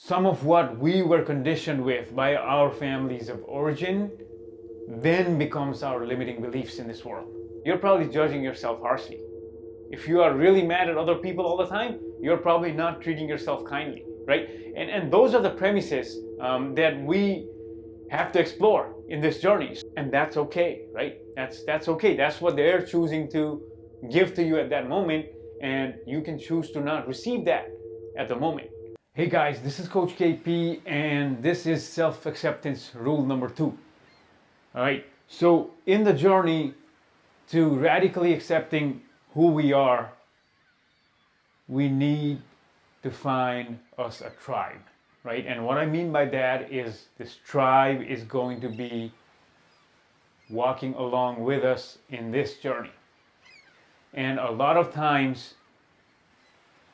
some of what we were conditioned with by our families of origin then becomes our limiting beliefs in this world. You're probably judging yourself harshly. If you are really mad at other people all the time, you're probably not treating yourself kindly, right? And those are the premises that we have to explore in this journey. And that's okay, right? That's okay. That's what they're choosing to give to you at that moment, and you can choose to not receive that at the moment. Hey guys, this is Coach KP, and this is self-acceptance rule number 2. All right, so in the journey to radically accepting who we are, we need to find us a tribe, right? And what I mean by that is this tribe is going to be walking along with us in this journey. And a lot of times,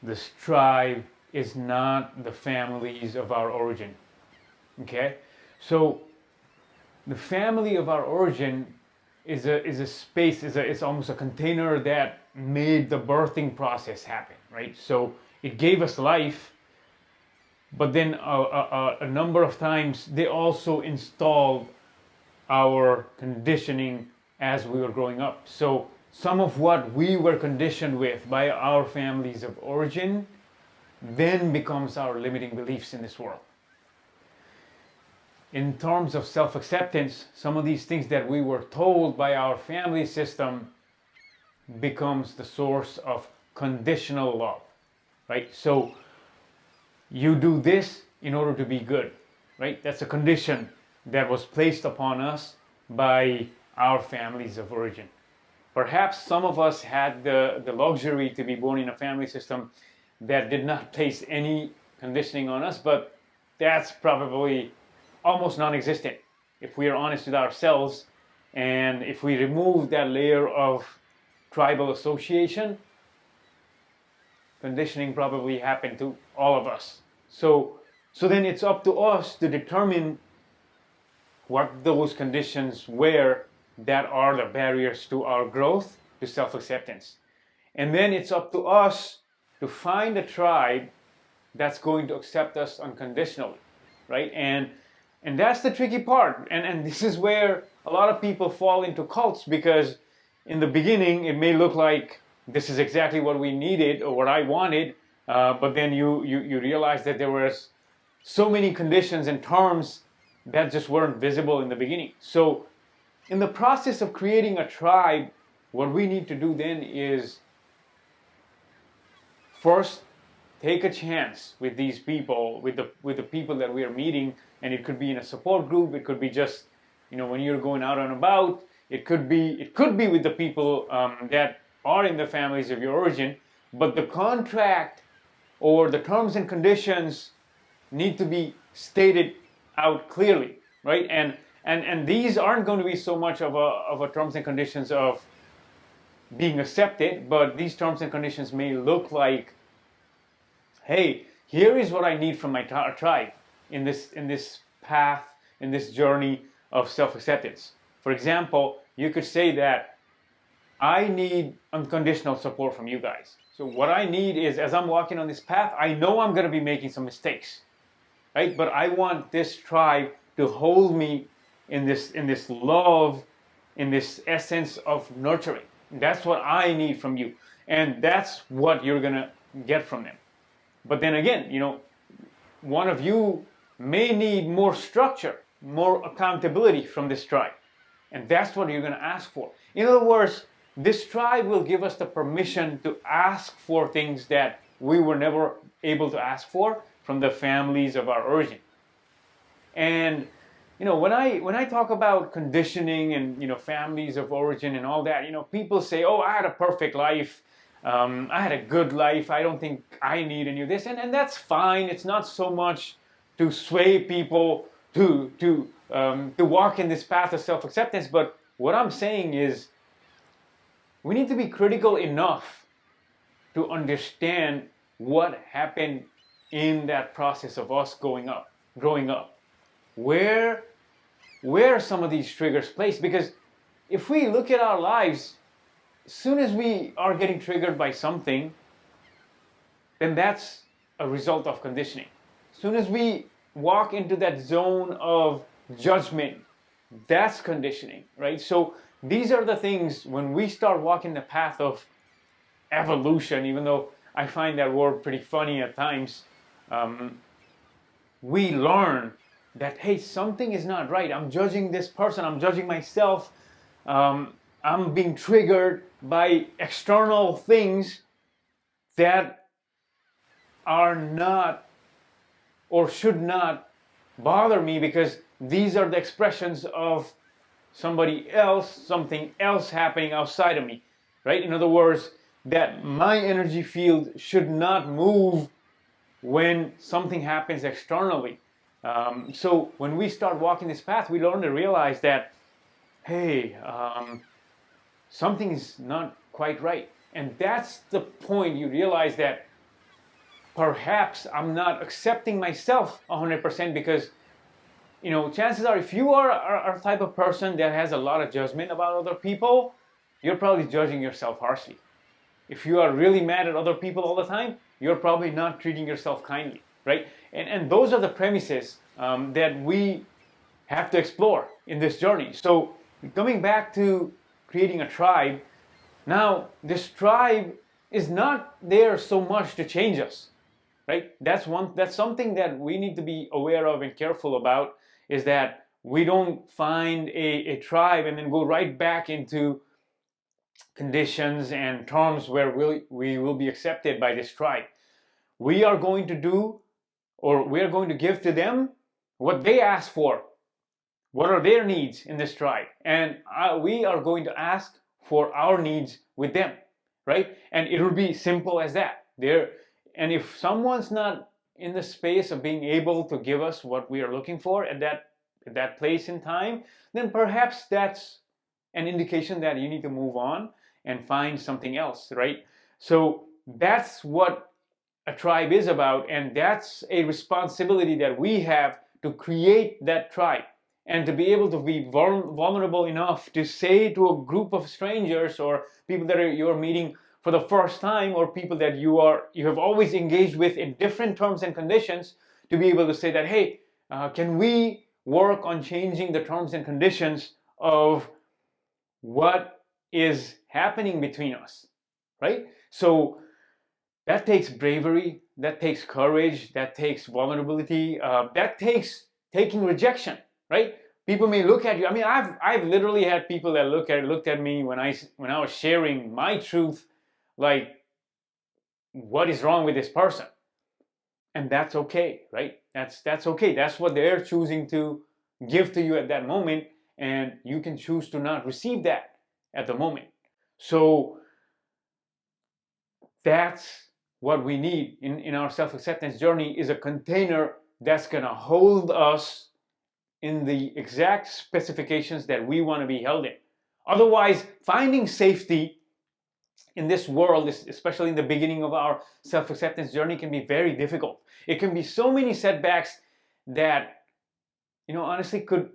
this tribe is not the families of our origin, okay? So the family of our origin is a space, it's almost a container that made the birthing process happen, right? So it gave us life, but then a number of times they also installed our conditioning as we were growing up. So some of what we were conditioned with by our families of origin then becomes our limiting beliefs in this world. In terms of self-acceptance, some of these things that we were told by our family system becomes the source of conditional love, right? So you do this in order to be good, right? That's a condition that was placed upon us by our families of origin. Perhaps some of us had the luxury to be born in a family system that did not place any conditioning on us, but that's probably almost non-existent if we are honest with ourselves. And if we remove that layer of tribal association, conditioning probably happened to all of us. So then it's up to us to determine what those conditions were that are the barriers to our growth, to self-acceptance. And then it's up to us to find a tribe that's going to accept us unconditionally, right? And that's the tricky part. And this is where a lot of people fall into cults, because in the beginning it may look like this is exactly what we needed or what I wanted, but then you realize that there was so many conditions and terms that just weren't visible in the beginning. So in the process of creating a tribe, what we need to do then is first take a chance with these people, with the people that we are meeting. And it could be in a support group, it could be just, when you're going out and about, it could be with the people that are in the families of your origin. But the contract or the terms and conditions need to be stated out clearly, right? And these aren't going to be so much of a terms and conditions of being accepted, but these terms and conditions may look like, hey, here is what I need from my tribe in this path, in this journey of self-acceptance. For example, you could say that I need unconditional support from you guys. So what I need is, as I'm walking on this path, I know I'm going to be making some mistakes, right? But I want this tribe to hold me in this love, in this essence of nurturing. That's what I need from you, and that's what you're going to get from them. But then again, one of you may need more structure, more accountability from this tribe. And that's what you're going to ask for. In other words, this tribe will give us the permission to ask for things that we were never able to ask for from the families of our origin. And when I talk about conditioning and families of origin and all that, people say, oh, I had a perfect life. I had a good life. I don't think I need any of this. And that's fine. It's not so much to sway people to walk in this path of self-acceptance. But what I'm saying is we need to be critical enough to understand what happened in that process of us growing up. Where are some of these triggers placed? Because if we look at our lives, as soon as we are getting triggered by something, then that's a result of conditioning. soon as we walk into that zone of judgment, that's conditioning, right? So these are the things when we start walking the path of evolution, even though I find that word pretty funny at times, we learn that, hey, something is not right. I'm judging this person, I'm judging myself, I'm being triggered by external things that are not or should not bother me, because these are the expressions of somebody else, something else happening outside of me, right? In other words, that my energy field should not move when something happens externally. So when we start walking this path, we learn to realize that, hey, something is not quite right. And that's the point. You realize that perhaps I'm not accepting myself 100%, because, you know, chances are if you are a type of person that has a lot of judgment about other people, you're probably judging yourself harshly. If you are really mad at other people all the time, you're probably not treating yourself kindly, right? And those are the premises that we have to explore in this journey. So coming back to creating a tribe, now this tribe is not there so much to change us, right? That's something that we need to be aware of and careful about, is that we don't find a tribe and then go right back into conditions and terms where we will be accepted by this tribe. We are going to do, or we are going to give to them what they ask for. What are their needs in this tribe? And we are going to ask for our needs with them, right? And it will be simple as that. And if someone's not in the space of being able to give us what we are looking for at that place in time, then perhaps that's an indication that you need to move on and find something else, right? So that's what a tribe is about, and that's a responsibility that we have to create that tribe and to be able to be vulnerable enough to say to a group of strangers or people that you're meeting for the first time, or people that you have always engaged with in different terms and conditions, to be able to say that, hey, can we work on changing the terms and conditions of what is happening between us, right? So that takes bravery, that takes courage, that takes vulnerability, that takes taking rejection, right? People may look at you. I mean, I've literally had people that looked at me when I was sharing my truth, like, what is wrong with this person? And that's okay, right? That's okay. That's what they're choosing to give to you at that moment, and you can choose to not receive that at the moment. So that's what we need in our self-acceptance journey, is a container that's going to hold us in the exact specifications that we want to be held in. Otherwise, finding safety in this world, especially in the beginning of our self-acceptance journey, can be very difficult. It can be so many setbacks that, you know, honestly could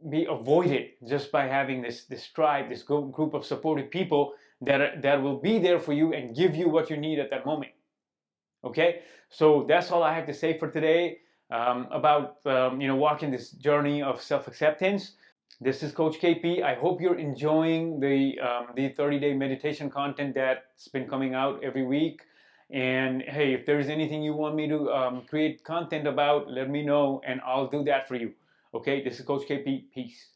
be avoided just by having this tribe, this group of supportive people that will be there for you and give you what you need at that moment. Okay, so that's all I have to say for today about walking this journey of self-acceptance. This is Coach KP. I hope you're enjoying the 30-day meditation content that's been coming out every week. And hey, if there's anything you want me to create content about, let me know and I'll do that for you. Okay, this is Coach KP. Peace.